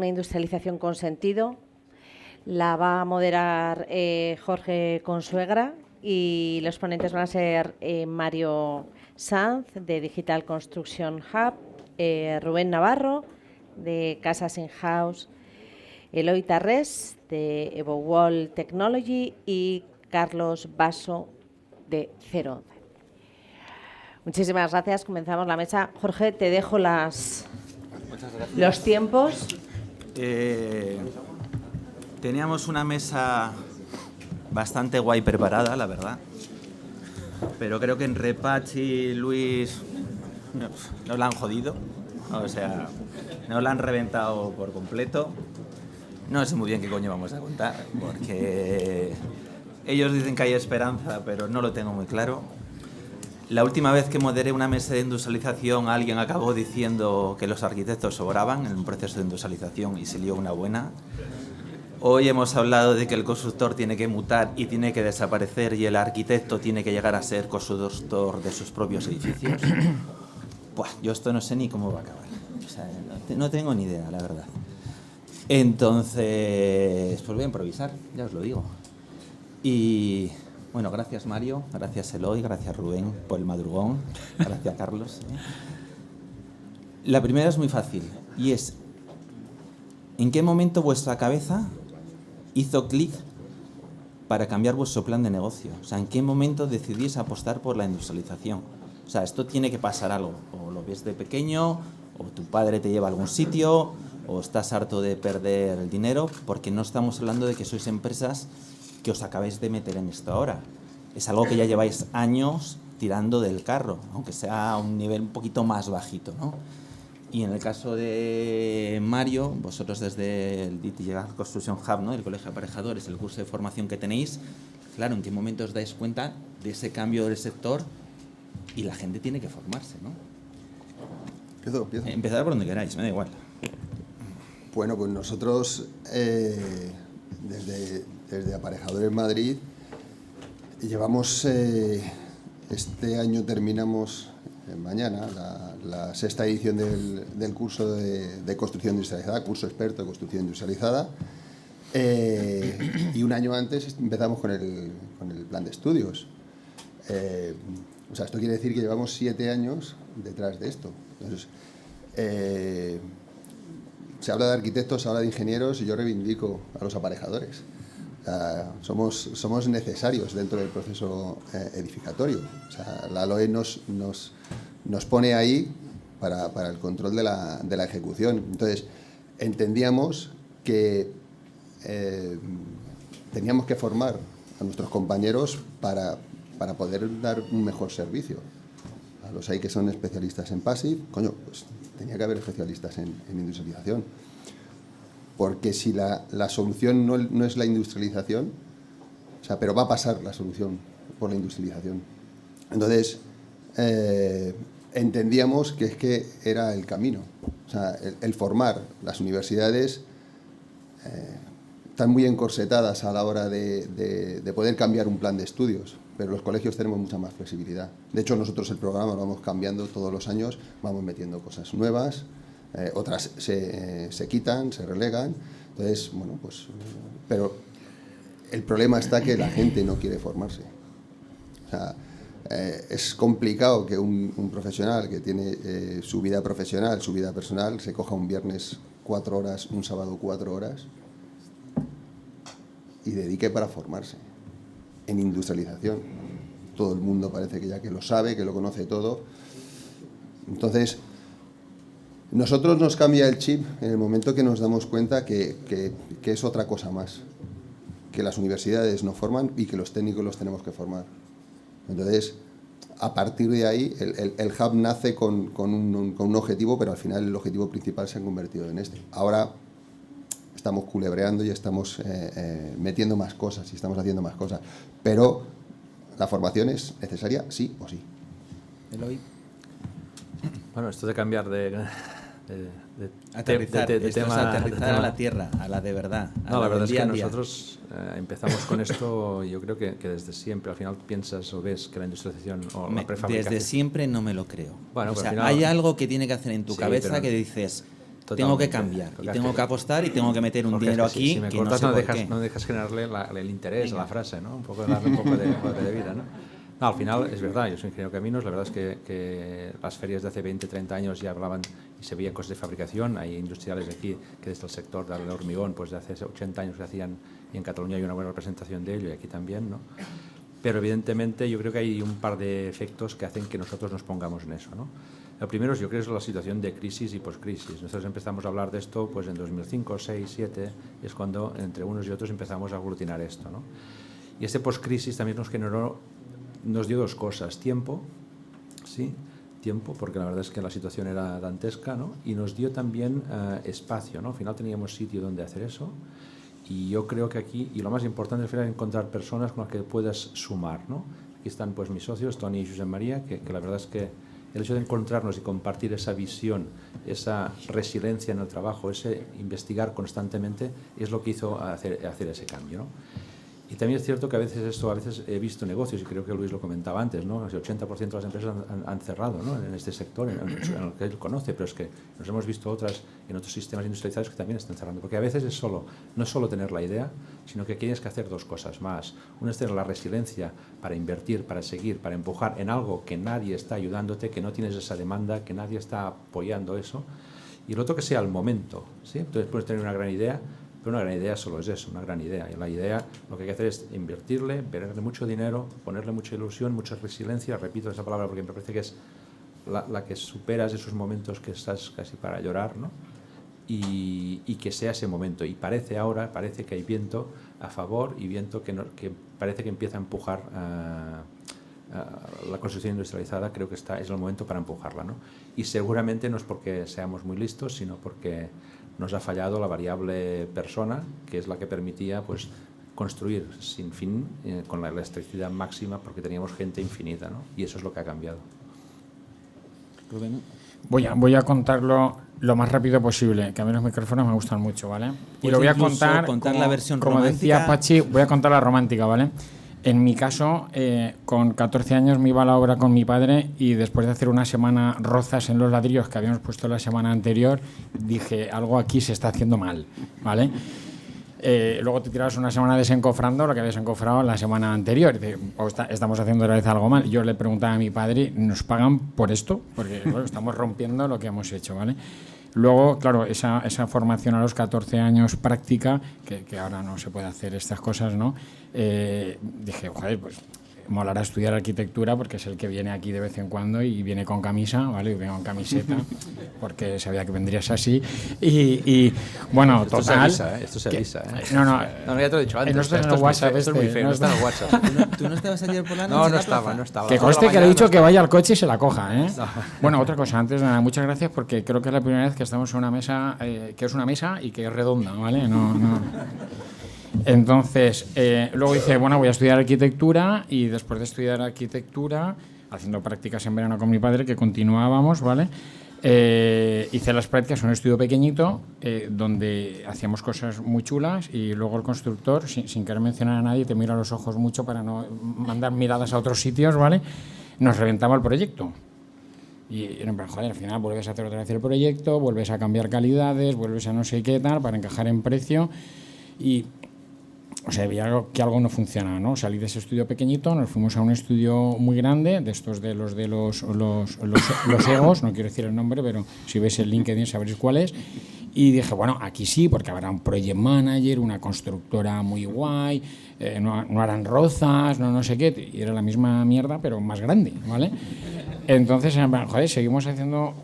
una industrialización con sentido. La va a moderar Jorge Consuegra y los ponentes van a ser Mario Sanz, de Digital Construction Hub, Rubén Navarro, de Casas In-House, Eloy Tarrés, de EvoWall Technology, y Carlos Basso, de 011. Muchísimas gracias. Comenzamos la mesa. Jorge, te dejo los tiempos. Teníamos una mesa bastante guay preparada, la verdad. Pero creo que entre Pachi y Luis nos la han jodido. O sea, nos la han reventado por completo. No sé muy bien qué coño vamos a contar, porque ellos dicen que hay esperanza, pero no lo tengo muy claro. La última vez que moderé una mesa de industrialización, alguien acabó diciendo que los arquitectos sobraban en un proceso de industrialización y se lió una buena. Hoy hemos hablado de que el constructor tiene que mutar y tiene que desaparecer y el arquitecto tiene que llegar a ser constructor de sus propios edificios. Pues yo esto no sé ni cómo va a acabar. O sea, no tengo ni idea, la verdad. Entonces, pues voy a improvisar, ya os lo digo. Y bueno, gracias Mario, gracias Eloy, gracias Rubén por el madrugón, gracias Carlos. La primera es muy fácil y es: ¿en qué momento vuestra cabeza hizo clic para cambiar vuestro plan de negocio? O sea, ¿en qué momento decidís apostar por la industrialización? O sea, esto tiene que pasar algo. O lo ves de pequeño, o tu padre te lleva a algún sitio, o estás harto de perder el dinero, porque no estamos hablando de que sois empresas que os acabáis de meter en esto ahora. Es algo que ya lleváis años tirando del carro, aunque sea a un nivel un poquito más bajito, ¿no? Y en el caso de Mario, vosotros desde el Digital Construction Hub, ¿no?, el Colegio de Aparejadores, el curso de formación que tenéis, claro, ¿en qué momento os dais cuenta de ese cambio del sector? Y la gente tiene que formarse, ¿no? Empiezo. Empezad por donde queráis, me da igual. Bueno, pues nosotros desde Aparejadores Madrid llevamos, este año terminamos mañana la sexta edición del curso de construcción industrializada, curso experto de construcción industrializada, y un año antes empezamos con el plan de estudios. O sea, esto quiere decir que llevamos 7 años detrás de esto. Entonces, se habla de arquitectos, se habla de ingenieros, y yo reivindico a los aparejadores. Somos necesarios dentro del proceso edificatorio. O sea, la LOE nos pone ahí para el control de la ejecución. Entonces, entendíamos que teníamos que formar a nuestros compañeros para poder dar un mejor servicio. A los hay que son especialistas en PASIV, coño, pues tenía que haber especialistas en industrialización. Porque si la solución no es la industrialización, o sea, pero va a pasar la solución por la industrialización. Entonces, entendíamos que es que era el camino. O sea, el formar. Las universidades están muy encorsetadas a la hora de poder cambiar un plan de estudios, pero los colegios tenemos mucha más flexibilidad. De hecho, nosotros el programa lo vamos cambiando todos los años, vamos metiendo cosas nuevas, otras se quitan, se relegan. Entonces, bueno, pues... Pero el problema está que la gente no quiere formarse. O sea, es complicado que un profesional que tiene su vida profesional, su vida personal, se coja un viernes 4 horas, un sábado 4 horas y dedique para formarse en industrialización. Todo el mundo parece que ya que lo sabe, que lo conoce todo. Entonces, nosotros nos cambia el chip en el momento que nos damos cuenta que es otra cosa más, que las universidades no forman y que los técnicos los tenemos que formar. Entonces, a partir de ahí, el hub nace con un objetivo, pero al final el objetivo principal se ha convertido en este. Ahora estamos culebreando y estamos metiendo más cosas y estamos haciendo más cosas, pero la formación es necesaria sí o sí. Eloy. Bueno, esto de cambiar de aterrizar, de esto tema, es aterrizar de a tema. la tierra, a la de verdad. No, la verdad es que día. nosotros empezamos con esto, yo creo que desde siempre. Al final piensas o ves que la industrialización o la prefabricación... Desde siempre no me lo creo. Bueno, o sea, al final... hay algo que tiene que hacer en tu Sí, cabeza pero... que dices, tengo que cambiar, y tengo que apostar y tengo que meter un Jorge, dinero es que aquí si me que cortas, no sé no, por qué. no dejas generarle el interés a la frase, ¿no? Un poco, darle un poco de vida, ¿no? No, al final es verdad, yo soy ingeniero de caminos, la verdad es que las ferias de hace 20, 30 años ya hablaban y se veían cosas de fabricación. Hay industriales aquí que desde el sector del hormigón, pues de hace 80 años que hacían, y en Cataluña hay una buena representación de ello y aquí también, ¿no? Pero evidentemente yo creo que hay un par de efectos que hacen que nosotros nos pongamos en eso, ¿no? Lo primero, yo creo, es la situación de crisis y poscrisis. Nosotros empezamos a hablar de esto pues en 2005, 6, 7, es cuando entre unos y otros empezamos a aglutinar esto, ¿no? Y este poscrisis también nos dio dos cosas: tiempo, sí, tiempo, porque la verdad es que la situación era dantesca, ¿no? Y nos dio también espacio, ¿no? Al final teníamos sitio donde hacer eso. Y yo creo que aquí, y lo más importante al final, es encontrar personas con las que puedas sumar, ¿no? Aquí están pues mis socios, Toni y Josep María, que la verdad es que el hecho de encontrarnos y compartir esa visión, esa resiliencia en el trabajo, ese investigar constantemente, es lo que hizo hacer ese cambio, ¿no? Y también es cierto que a veces he visto negocios, y creo que Luis lo comentaba antes, ¿no? El 80% de las empresas han cerrado, ¿no? En este sector, en el que él conoce, pero es que nos hemos visto otras en otros sistemas industrializados que también están cerrando, porque a veces no es solo tener la idea, sino que tienes que hacer dos cosas más. Una es tener la resiliencia para invertir, para seguir, para empujar en algo que nadie está ayudándote, que no tienes esa demanda, que nadie está apoyando eso, y el otro que sea el momento, ¿sí? Entonces puedes tener una gran idea, pero una gran idea solo es eso, una gran idea. Y la idea lo que hay que hacer es invertirle, ponerle mucho dinero, ponerle mucha ilusión, mucha resiliencia. Repito esa palabra porque me parece que es la que superas esos momentos que estás casi para llorar, ¿no? Y que sea ese momento. Y parece que hay viento a favor y viento que parece que empieza a empujar la construcción industrializada. Creo que es el momento para empujarla, ¿no? Y seguramente no es porque seamos muy listos, sino porque nos ha fallado la variable persona, que es la que permitía pues construir sin fin, con la elasticidad máxima, porque teníamos gente infinita, ¿no? Y eso es lo que ha cambiado. Rubén. Voy a contarlo lo más rápido posible, que a mí los micrófonos me gustan mucho, ¿vale? Y lo voy a contar la versión como romántica. Decía Pachi, voy a contar la romántica, ¿vale? En mi caso, con 14 años me iba a la obra con mi padre y después de hacer una semana rozas en los ladrillos que habíamos puesto la semana anterior, dije, algo aquí se está haciendo mal, ¿vale? Luego te tirabas una semana desencofrando lo que habías encofrado la semana anterior. Estamos haciendo otra vez algo mal. Yo le preguntaba a mi padre, ¿nos pagan por esto? Porque bueno, estamos rompiendo lo que hemos hecho, ¿vale? Luego, claro, esa formación a los 14 años práctica, que ahora no se puede hacer estas cosas, ¿no? Dije, joder, pues molará estudiar arquitectura porque es el que viene aquí de vez en cuando y viene con camisa, ¿vale? Y vengo con camiseta porque sabía que vendrías así. Y bueno, esto total. Esto se avisa, ¿eh? No, ya te lo he dicho antes. no está en el WhatsApp. Esto es muy feo, no está en el WhatsApp. ¿Tú no estabas ayer por la noche? No estaba. Que conste que le he dicho que vaya al coche y se la coja, ¿eh? No. Bueno, otra cosa, antes de nada, muchas gracias porque creo que es la primera vez que estamos en una mesa, que es una mesa y que es redonda, ¿vale? No. Entonces, luego dije, bueno, voy a estudiar arquitectura y después de estudiar arquitectura, haciendo prácticas en verano con mi padre, que continuábamos, ¿vale? Hice las prácticas en un estudio pequeñito donde hacíamos cosas muy chulas y luego el constructor, sin querer mencionar a nadie, te mira a los ojos mucho para no mandar miradas a otros sitios, ¿vale? Nos reventaba el proyecto. Y joder, al final vuelves a hacer otra vez el proyecto, vuelves a cambiar calidades, vuelves a no sé qué tal para encajar en precio y... O sea, veía que algo no funcionaba, ¿no? Salí de ese estudio pequeñito, nos fuimos a un estudio muy grande, de estos de los egos, no quiero decir el nombre, pero si veis el LinkedIn sabréis cuál es. Y dije, bueno, aquí sí, porque habrá un project manager, una constructora muy guay, no harán rozas, no sé qué, y era la misma mierda, pero más grande, ¿vale? Entonces, joder, seguimos haciendo,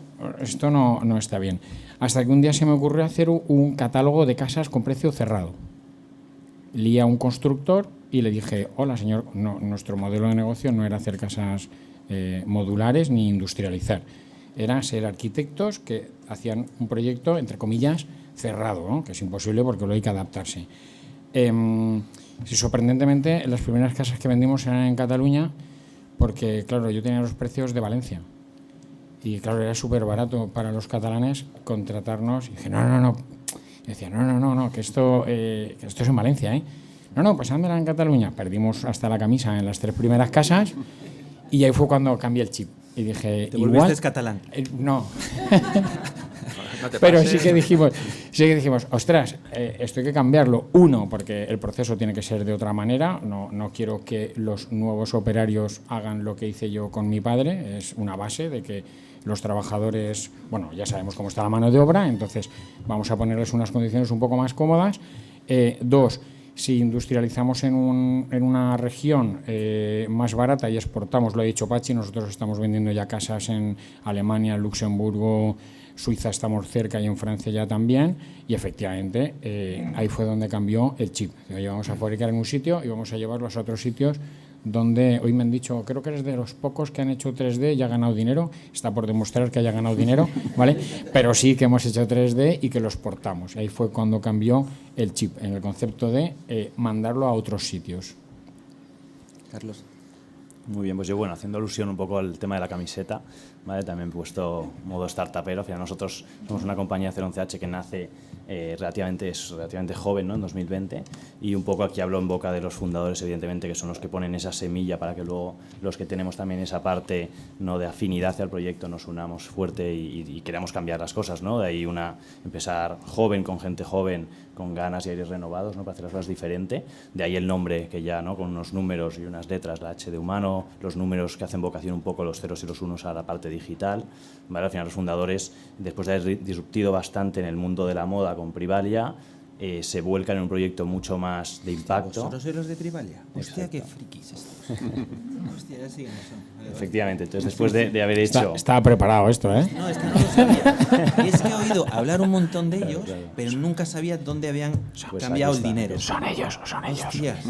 esto no está bien. Hasta que un día se me ocurrió hacer un catálogo de casas con precio cerrado. Lié a un constructor y le dije, hola señor, no, nuestro modelo de negocio no era hacer casas modulares ni industrializar, era ser arquitectos que hacían un proyecto, entre comillas, cerrado, ¿no? Que es imposible porque luego hay que adaptarse. Sorprendentemente, las primeras casas que vendimos eran en Cataluña porque, claro, yo tenía los precios de Valencia y, claro, era súper barato para los catalanes contratarnos y dije, no. Y decía, no, que esto es en Valencia, ¿eh? No, pues ándala en Cataluña. Perdimos hasta la camisa en las 3 primeras casas y ahí fue cuando cambié el chip. Y dije, ¿Te volviste catalán? No. No te pero pases. sí que dijimos, ostras, esto hay que cambiarlo. Uno, porque el proceso tiene que ser de otra manera. No quiero que los nuevos operarios hagan lo que hice yo con mi padre. Es una base de que los trabajadores, bueno, ya sabemos cómo está la mano de obra, entonces vamos a ponerles unas condiciones un poco más cómodas. Dos, si industrializamos en una región más barata y exportamos, lo ha dicho Pachi, nosotros estamos vendiendo ya casas en Alemania, Luxemburgo, Suiza estamos cerca y en Francia ya también, y efectivamente ahí fue donde cambió el chip. Lo llevamos a fabricar en un sitio y vamos a llevarlos a otros sitios donde hoy me han dicho, creo que eres de los pocos que han hecho 3D y ha ganado dinero, está por demostrar que haya ganado dinero, ¿vale? Pero sí que hemos hecho 3D y que lo exportamos. Ahí fue cuando cambió el chip, en el concepto de mandarlo a otros sitios. Carlos. Muy bien, pues yo, bueno, haciendo alusión un poco al tema de la camiseta, ¿vale? También he puesto modo startupero. Al final nosotros somos una compañía 011H que nace relativamente joven, ¿no? En 2020, y un poco aquí hablo en boca de los fundadores, evidentemente, que son los que ponen esa semilla para que luego los que tenemos también esa parte, ¿no?, de afinidad hacia el proyecto nos unamos fuerte y queramos cambiar las cosas, ¿no? De ahí empezar joven, con gente joven, con ganas y aires renovados, ¿no?, para hacer las cosas diferente. De ahí el nombre que ya, ¿no?, con unos números y unas letras, la H de humano, los números que hacen vocación un poco los ceros y los unos a la parte digital, ¿vale? Al final los fundadores, después de haber disruptido bastante en el mundo de la moda con Privalia, se vuelcan en un proyecto mucho más de impacto. ¿Vosotros sois los de Privalia? Hostia, qué frikis estos. Hostia, ya sí que no son. Vale, Efectivamente, entonces después de haber hecho... Estaba preparado esto, ¿eh? No, es que no lo sabía. Es que he oído hablar un montón de ellos, pero nunca sabía dónde habían Pues cambiado aquí el está. dinero. Son ellos. Hostias.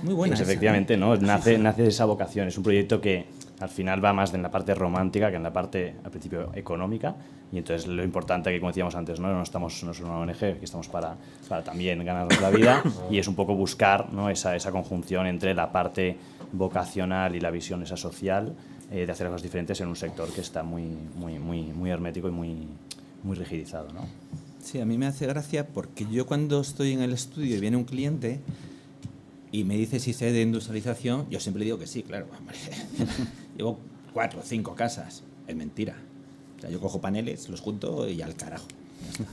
Muy buena. Pues esa. efectivamente, ¿no? Nace de esa vocación. Es un proyecto que al final va más en la parte romántica que en la parte, al principio, económica. Y entonces lo importante que, como decíamos antes, no es una ONG, que estamos para también ganarnos la vida, y es un poco buscar, ¿no?, esa conjunción entre la parte vocacional y la visión esa social, de hacer cosas diferentes en un sector que está muy hermético y muy rigidizado, ¿no? Sí, a mí me hace gracia porque yo cuando estoy en el estudio y viene un cliente y me dice si sé de industrialización, yo siempre digo que sí, claro. Hombre. Llevo 4 o 5 casas. Es mentira. O sea, yo cojo paneles, los junto y al carajo. Ya está.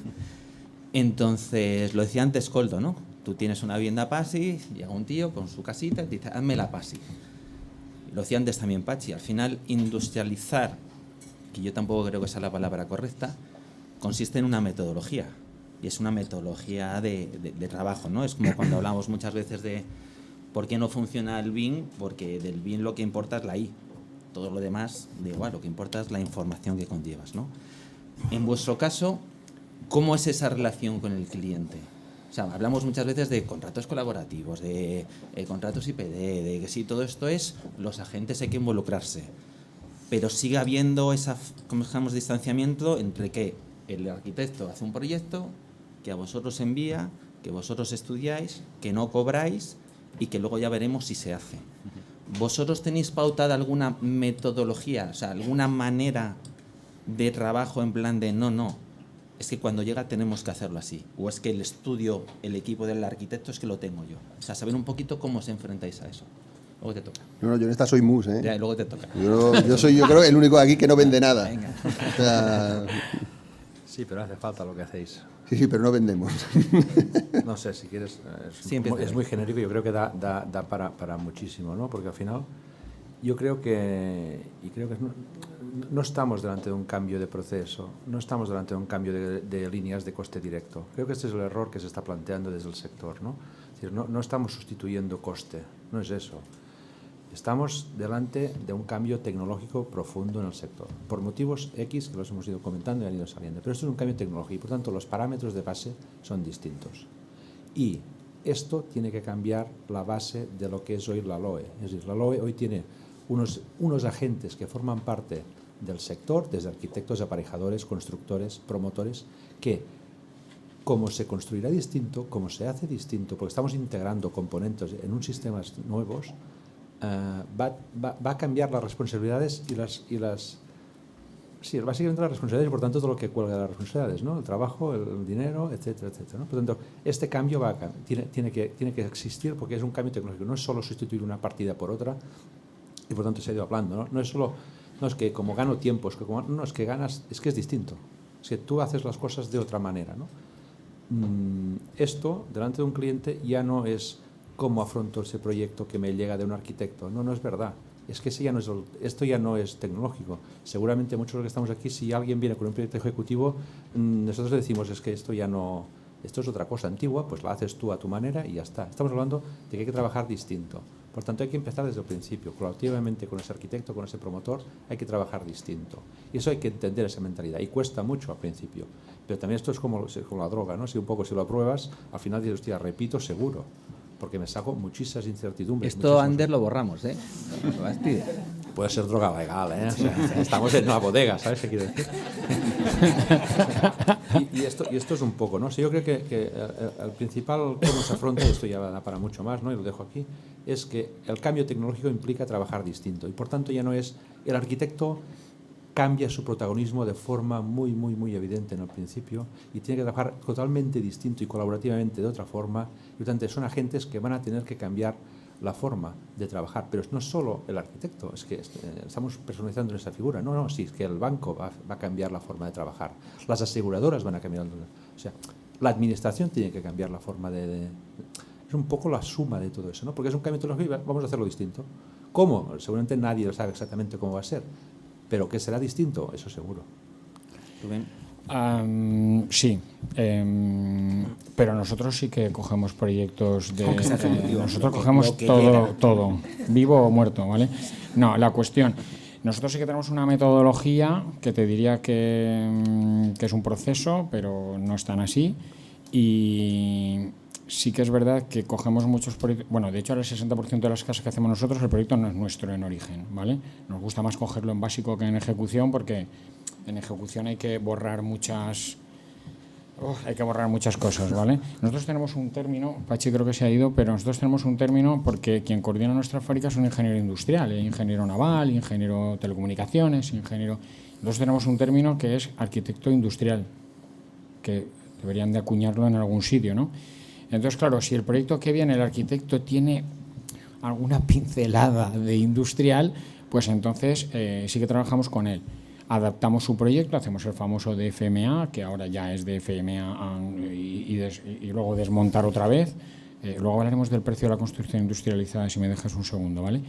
Entonces, lo decía antes Coldo, ¿no? Tú tienes una vivienda PASI, llega un tío con su casita y te dice, hazme la PASI. Lo decía antes también Pachi. Al final, industrializar, que yo tampoco creo que sea la palabra correcta, consiste en una metodología. Y es una metodología de trabajo, ¿no? Es como cuando hablamos muchas veces de por qué no funciona el BIM, porque del BIM lo que importa es la I. Todo lo demás, da igual, lo que importa es la información que conllevas, ¿no? En vuestro caso, ¿cómo es esa relación con el cliente? O sea, hablamos muchas veces de contratos colaborativos, de contratos IPD, de que sí, todo esto es, los agentes hay que involucrarse. Pero sigue habiendo como digamos, distanciamiento entre que el arquitecto hace un proyecto, que a vosotros envía, que vosotros estudiáis, que no cobráis y que luego ya veremos si se hace. ¿Vosotros tenéis pautada alguna metodología, o sea, alguna manera de trabajo en plan de no, es que cuando llega tenemos que hacerlo así? ¿O es que el estudio, el equipo del arquitecto es que lo tengo yo? O sea, saber un poquito cómo os enfrentáis a eso. Luego te toca. No, yo en esta soy mus, ¿eh? Ya, y luego te toca. Yo soy, yo creo, el único aquí que no vende nada. Venga. O sea, Sí, pero hace falta lo que hacéis. sí, pero no vendemos. No sé, si quieres, Siempre es muy genérico, yo creo que da para muchísimo, ¿no? Porque al final yo creo que no estamos delante de un cambio de proceso, no estamos delante de un cambio de líneas de coste directo. Creo que este es el error que se está planteando desde el sector, ¿no? Es decir, no estamos sustituyendo coste, no es eso. Estamos delante de un cambio tecnológico profundo en el sector, por motivos X que los hemos ido comentando y han ido saliendo. Pero esto es un cambio tecnológico y, por tanto, los parámetros de base son distintos. Y esto tiene que cambiar la base de lo que es hoy la LOE. Es decir, la LOE hoy tiene unos agentes que forman parte del sector, desde arquitectos, aparejadores, constructores, promotores, que como se construirá distinto, como se hace distinto, porque estamos integrando componentes en un sistema nuevos, va a cambiar las responsabilidades sí, básicamente las responsabilidades y por tanto todo lo que cuelga de las responsabilidades, ¿no? El trabajo, el dinero, etcétera, etcétera, ¿no? Por tanto, este cambio tiene que existir porque es un cambio tecnológico, no es solo sustituir una partida por otra y por tanto se ha ido hablando, ¿no? No es que como gano tiempo, es que es que ganas, es que es distinto. Es que tú haces las cosas de otra manera, ¿no? Esto, delante de un cliente, ya no es cómo afronto ese proyecto que me llega de un arquitecto. No, no es verdad. Es que esto ya no es tecnológico. Seguramente muchos de los que estamos aquí, si alguien viene con un proyecto ejecutivo, nosotros le decimos, es que esto ya no... Esto es otra cosa antigua, pues la haces tú a tu manera y ya está. Estamos hablando de que hay que trabajar distinto. Por tanto, hay que empezar desde el principio. Colaborativamente con ese arquitecto, con ese promotor, hay que trabajar distinto. Y eso hay que entender, esa mentalidad. Y cuesta mucho al principio. Pero también esto es como la droga, ¿no? Si lo pruebas, al final dices, hostia, repito seguro. Porque me saco muchísimas incertidumbres. Esto, Ander, lo borramos, ¿eh? Puede ser droga legal, ¿eh? O sea, estamos en una bodega, ¿sabes qué quiero decir? y esto es un poco, ¿no? O sea, yo creo que el principal cómo se afronta, esto ya da para mucho más, ¿no? Y lo dejo aquí, es que el cambio tecnológico implica trabajar distinto. Y por tanto ya no es el arquitecto cambia su protagonismo de forma muy, muy, muy evidente en el principio y tiene que trabajar totalmente distinto y colaborativamente de otra forma. Y por tanto son agentes que van a tener que cambiar la forma de trabajar, pero no solo el arquitecto, es que estamos personalizando esa figura. No, sí, es que el banco va a cambiar la forma de trabajar, las aseguradoras van a cambiar, o sea, la administración tiene que cambiar la forma es un poco la suma de todo eso, ¿no? Porque es un cambio tecnológico y vamos a hacerlo distinto. ¿Cómo? Seguramente nadie lo sabe exactamente cómo va a ser, pero que será distinto, eso seguro. ¿Rubén? Sí, pero nosotros sí que cogemos proyectos de... nosotros cogemos todo, vivo o muerto, ¿vale? No, la cuestión... Nosotros sí que tenemos una metodología que te diría que es un proceso, pero no es tan así. Y sí que es verdad que cogemos muchos proyectos... Bueno, de hecho, el 60% de las casas que hacemos nosotros, el proyecto no es nuestro en origen, ¿vale? Nos gusta más cogerlo en básico que en ejecución, porque en ejecución hay que borrar muchas cosas, ¿vale? Nosotros tenemos un término, Pachi creo que se ha ido, pero nosotros tenemos un término porque quien coordina nuestra fábrica es un ingeniero industrial, ingeniero naval, ingeniero telecomunicaciones, Nosotros tenemos un término que es arquitecto industrial, que deberían de acuñarlo en algún sitio, ¿no? Entonces, claro, si el proyecto que viene el arquitecto tiene alguna pincelada de industrial, pues entonces sí que trabajamos con él. Adaptamos su proyecto, hacemos el famoso DFMA, que ahora ya es DFMA y luego desmontar otra vez. Luego hablaremos del precio de la construcción industrializada, si me dejas un segundo, ¿vale?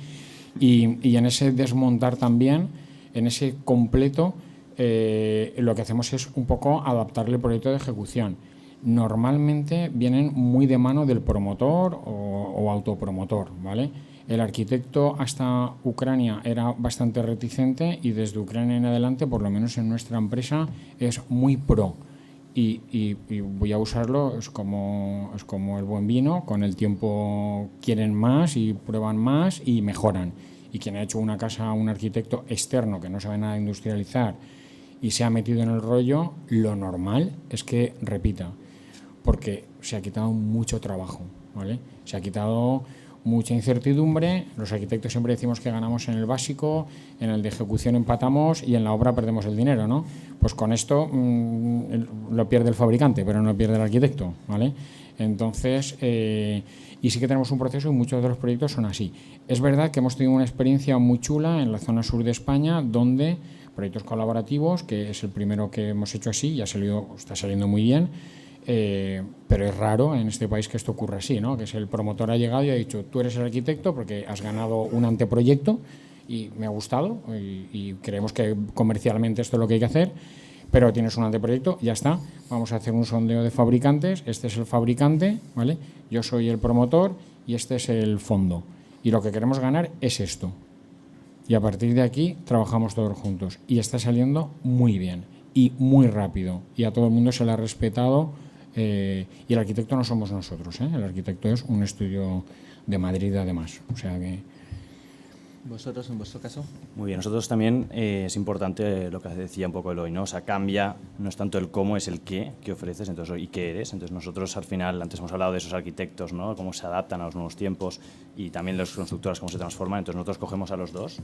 Y en ese desmontar también, en ese completo, lo que hacemos es un poco adaptarle el proyecto de ejecución. Normalmente vienen muy de mano del promotor o autopromotor, ¿vale? El arquitecto hasta Ucrania era bastante reticente y desde Ucrania en adelante, por lo menos en nuestra empresa, es muy pro. Y voy a usarlo, es como el buen vino, con el tiempo quieren más y prueban más y mejoran. Y quien ha hecho una casa, un arquitecto externo que no sabe nada de industrializar y se ha metido en el rollo, lo normal es que repita, porque se ha quitado mucho trabajo, ¿vale? Se ha quitado mucha incertidumbre. Los arquitectos siempre decimos que ganamos en el básico, en el de ejecución empatamos y en la obra perdemos el dinero, ¿no? Pues con esto lo pierde el fabricante, pero no pierde el arquitecto, ¿vale? Entonces, y sí que tenemos un proceso y muchos de los proyectos son así. Es verdad que hemos tenido una experiencia muy chula en la zona sur de España, donde proyectos colaborativos, que es el primero que hemos hecho así, ya está saliendo muy bien. Pero es raro en este país que esto ocurra así, ¿no? Que es el promotor ha llegado y ha dicho, tú eres el arquitecto porque has ganado un anteproyecto y me ha gustado y creemos que comercialmente esto es lo que hay que hacer, pero tienes un anteproyecto, ya está, vamos a hacer un sondeo de fabricantes, este es el fabricante, ¿vale? Yo soy el promotor y este es el fondo y lo que queremos ganar es esto. Y a partir de aquí trabajamos todos juntos y está saliendo muy bien y muy rápido y a todo el mundo se le ha respetado. Y el arquitecto no somos nosotros, ¿eh? El arquitecto es un estudio de Madrid además. O sea que... ¿Vosotros, en vuestro caso? Muy bien, nosotros también es importante lo que decía un poco Eloy, ¿no? O sea, cambia, no es tanto el cómo, es el qué que ofreces entonces, y qué eres. Entonces nosotros al final, antes hemos hablado de esos arquitectos, ¿no? Cómo se adaptan a los nuevos tiempos y también las constructoras cómo se transforman. Entonces nosotros cogemos a los dos,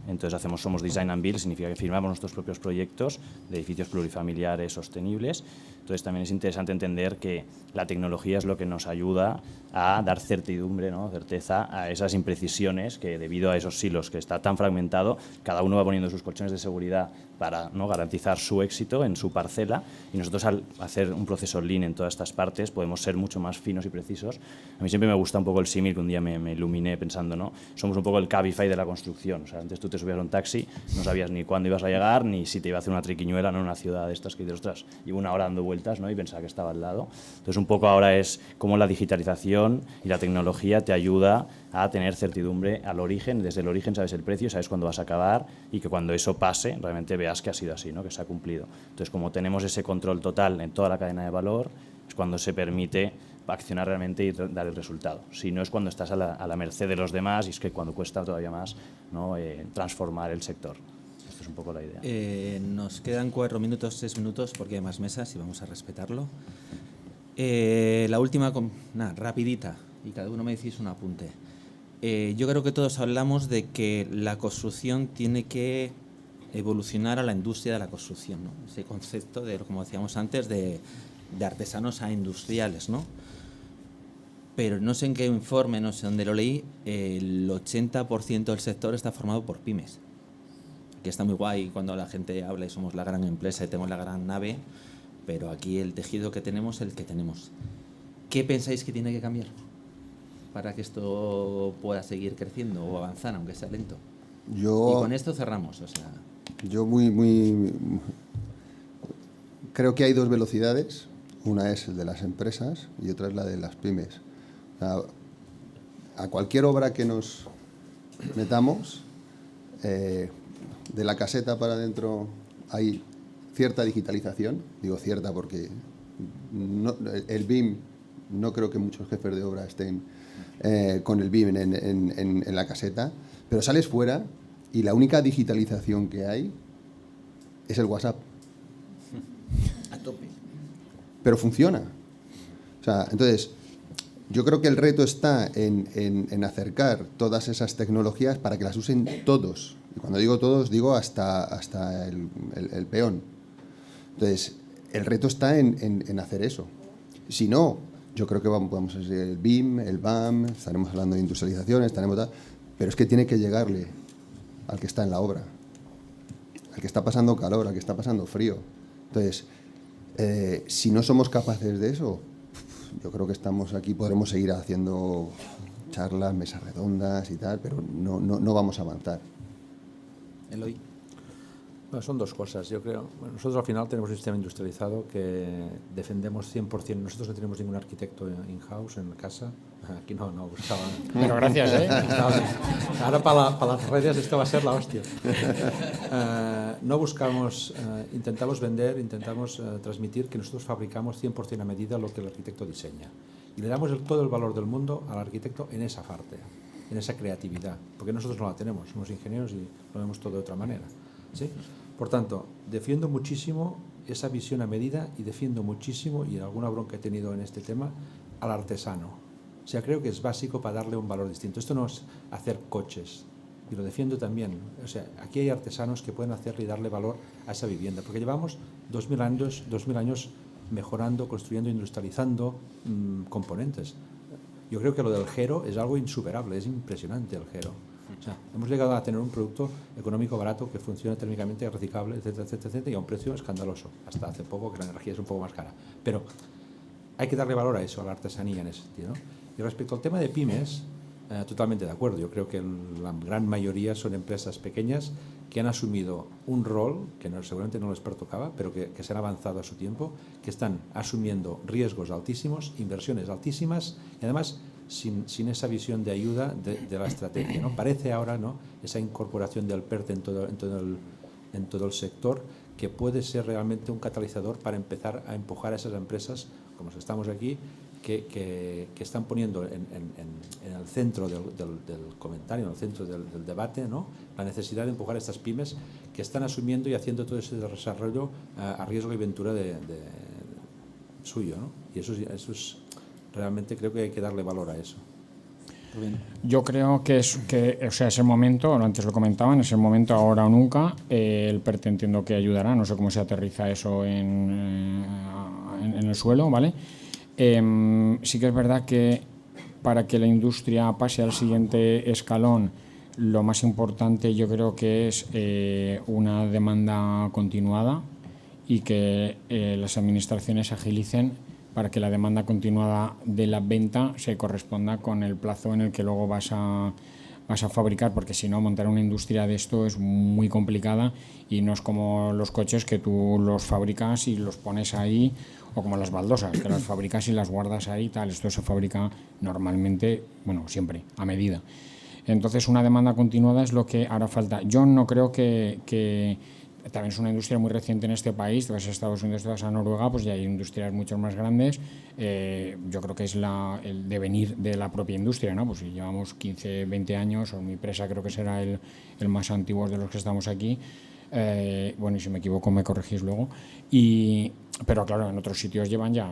entonces somos design and build, significa que firmamos nuestros propios proyectos de edificios plurifamiliares sostenibles. Entonces también es interesante entender que la tecnología es lo que nos ayuda a dar certidumbre, ¿no? Certeza a esas imprecisiones que debido a esos silos siglos, que está tan fragmentado, cada uno va poniendo sus colchones de seguridad para, ¿no?, garantizar su éxito en su parcela, y nosotros al hacer un proceso lean en todas estas partes podemos ser mucho más finos y precisos. A mí siempre me gusta un poco el símil que un día me iluminé pensando, ¿no? Somos un poco el Cabify de la construcción. O sea, antes tú te subías a un taxi, no sabías ni cuándo ibas a llegar, ni si te iba a hacer una triquiñuela, ¿no?, en una ciudad de estas que dices, ostras, llevo una hora dando vueltas, ¿no?, y pensaba que estaba al lado. Entonces un poco ahora es cómo la digitalización y la tecnología te ayuda a tener certidumbre al origen. Desde el origen sabes el precio, sabes cuándo vas a acabar, y que cuando eso pase realmente veas que ha sido así, ¿no?, que se ha cumplido. Entonces, como tenemos ese control total en toda la cadena de valor, es cuando se permite accionar realmente y dar el resultado. Si no, es cuando estás a la merced de los demás, y es que cuando cuesta todavía más, ¿no?, transformar el sector. Esto es un poco la idea. Nos quedan 4 minutos, 6 minutos, porque hay más mesas y vamos a respetarlo. La última, rapidita, y cada uno me decís un apunte. Yo creo que todos hablamos de que la construcción tiene que evolucionar a la industria de la construcción, ¿no? Ese concepto de, como decíamos antes, de artesanos a industriales, ¿no? Pero no sé en qué informe, no sé dónde lo leí, el 80% del sector está formado por pymes, que está muy guay cuando la gente habla y somos la gran empresa y tenemos la gran nave, pero aquí el tejido que tenemos es el que tenemos. ¿Qué pensáis que tiene que cambiar para que esto pueda seguir creciendo o avanzar, aunque sea lento? Y con esto cerramos, o sea... Yo creo que hay dos velocidades. Una es el de las empresas y otra es la de las pymes. A cualquier obra que nos metamos, de la caseta para adentro hay cierta digitalización. Digo cierta porque el BIM, no creo que muchos jefes de obra estén con el BIM en la caseta, pero sales fuera y la única digitalización que hay es el WhatsApp. A tope. Pero funciona. O sea, entonces, yo creo que el reto está en acercar todas esas tecnologías para que las usen todos. Y cuando digo todos, digo hasta el peón. Entonces, el reto está en hacer eso. Si no, yo creo que podemos hacer el BIM, el BAM, estaremos hablando de industrialización, pero es que tiene que llegarle al que está en la obra, al que está pasando calor, al que está pasando frío. Entonces, si no somos capaces de eso, yo creo que estamos aquí, podremos seguir haciendo charlas, mesas redondas y tal, pero no vamos a avanzar. Eloy. Bueno, son dos cosas, yo creo. Bueno, nosotros al final tenemos un sistema industrializado que defendemos 100%. Nosotros no tenemos ningún arquitecto in-house en casa. Aquí no buscaba. Pero gracias, ¿eh? Ahora para las redes esto va a ser la hostia. No buscamos, intentamos vender, intentamos transmitir que nosotros fabricamos 100% a medida lo que el arquitecto diseña. Y le damos todo el valor del mundo al arquitecto en esa parte, en esa creatividad. Porque nosotros no la tenemos, somos ingenieros y lo vemos todo de otra manera. ¿Sí? Por tanto, defiendo muchísimo esa visión a medida y defiendo muchísimo, y alguna bronca he tenido en este tema, al artesano. O sea, creo que es básico para darle un valor distinto. Esto no es hacer coches, y lo defiendo también. O sea, aquí hay artesanos que pueden hacerle y darle valor a esa vivienda, porque llevamos 2000 años mejorando, construyendo, industrializando componentes. Yo creo que lo del Gero es algo insuperable, es impresionante el Gero. O sea, hemos llegado a tener un producto económico barato que funciona térmicamente, reciclable, etcétera, etcétera, etcétera, y a un precio escandaloso. Hasta hace poco, que la energía es un poco más cara. Pero hay que darle valor a eso, a la artesanía en ese sentido, ¿no? Y respecto al tema de pymes, totalmente de acuerdo. Yo creo que la gran mayoría son empresas pequeñas que han asumido un rol que seguramente no les pertocaba, pero que se han avanzado a su tiempo, que están asumiendo riesgos altísimos, inversiones altísimas y además sin esa visión de ayuda de la estrategia, ¿no? Parece ahora, ¿no?, esa incorporación del PERTE en todo el sector, que puede ser realmente un catalizador para empezar a empujar a esas empresas, como estamos aquí, que están poniendo en el centro del comentario, en el centro del debate, ¿no?, la necesidad de empujar a estas pymes que están asumiendo y haciendo todo ese desarrollo a riesgo y ventura de suyo, ¿no? Y eso es realmente, creo que hay que darle valor a eso. Yo creo que es el momento, antes lo comentaban, es el momento ahora o nunca. El PERTE entiendo que ayudará, no sé cómo se aterriza eso en el suelo, ¿vale? Sí que es verdad que para que la industria pase al siguiente escalón Lo más importante yo creo que es una demanda continuada y que las administraciones agilicen para que la demanda continuada de la venta se corresponda con el plazo en el que luego vas a fabricar, porque si no, montar una industria de esto es muy complicada y no es como los coches que tú los fabricas y los pones ahí, o como las baldosas, que las fabricas y las guardas ahí, tal. Esto se fabrica normalmente, bueno, siempre, a medida. Entonces, una demanda continuada es lo que hará falta. Yo no creo que también es una industria muy reciente en este país. Te vas a Estados Unidos, te vas a Noruega, pues ya hay industrias mucho más grandes. Yo creo que es el devenir de la propia industria, ¿no? Pues si llevamos 15, 20 años, o mi empresa creo que será el más antiguo de los que estamos aquí. Bueno, y si me equivoco me corregís luego. Pero claro, en otros sitios llevan ya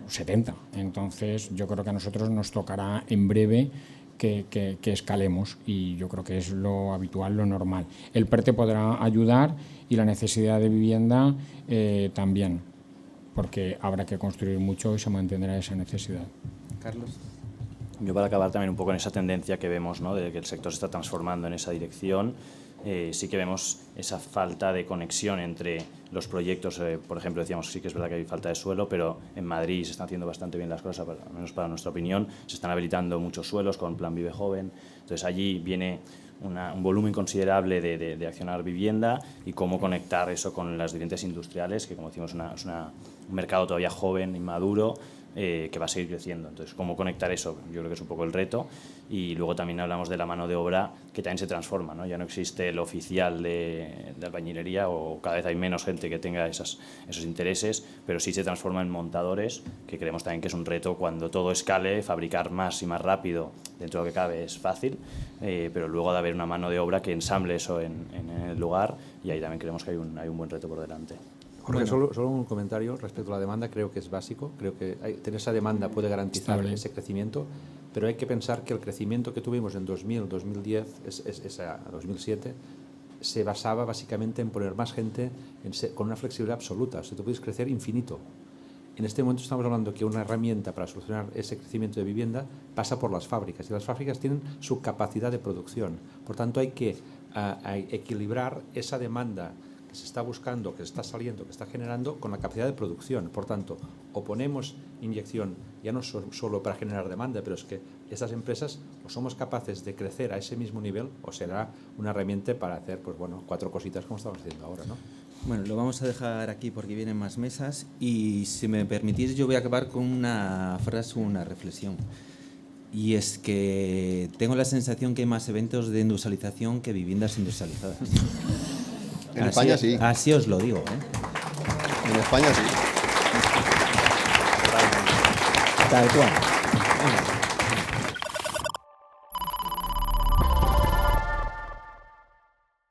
70. Entonces yo creo que a nosotros nos tocará en breve que escalemos, y yo creo que es lo habitual, lo normal. El PERTE podrá ayudar y la necesidad de vivienda también, porque habrá que construir mucho y se mantendrá esa necesidad. Carlos. Yo, para acabar también un poco en esa tendencia que vemos, ¿no?, de que el sector se está transformando en esa dirección, sí que vemos esa falta de conexión entre los proyectos. Por ejemplo, decíamos, sí que es verdad que hay falta de suelo, pero en Madrid se están haciendo bastante bien las cosas, al menos para nuestra opinión. Se están habilitando muchos suelos con Plan Vive Joven. Entonces allí viene un volumen considerable de accionar vivienda, y cómo conectar eso con las diferentes industriales, que como decimos es un mercado todavía joven, inmaduro, que va a seguir creciendo. Entonces, cómo conectar eso, yo creo que es un poco el reto. Y luego también hablamos de la mano de obra, que también se transforma, ¿no? Ya no existe el oficial de albañilería, o cada vez hay menos gente que tenga esos intereses, pero sí se transforma en montadores, que creemos también que es un reto. Cuando todo escale, fabricar más y más rápido, dentro de lo que cabe, es fácil, pero luego ha de haber una mano de obra que ensamble eso en el lugar, y ahí también creemos que hay un buen reto por delante. Jorge, solo un comentario respecto a la demanda. Creo que es básico. Creo que tener esa demanda puede garantizar ese crecimiento, pero hay que pensar que el crecimiento que tuvimos en 2000, 2010, 2007, se basaba básicamente en poner más gente con una flexibilidad absoluta. O sea, tú puedes crecer infinito. En este momento estamos hablando que una herramienta para solucionar ese crecimiento de vivienda pasa por las fábricas, y las fábricas tienen su capacidad de producción. Por tanto, hay que equilibrar esa demanda que se está buscando, que se está saliendo, que está generando, con la capacidad de producción. Por tanto, o ponemos inyección ya no solo para generar demanda, pero es que estas empresas o somos capaces de crecer a ese mismo nivel, o será una herramienta para hacer, pues bueno, 4 cositas como estamos haciendo ahora, ¿no? Bueno, lo vamos a dejar aquí porque vienen más mesas, y si me permitís yo voy a acabar con una frase, una reflexión. Y es que tengo la sensación que hay más eventos de industrialización que viviendas industrializadas. En España sí. Así os lo digo, ¿eh? En España sí. Tal cual. Venga.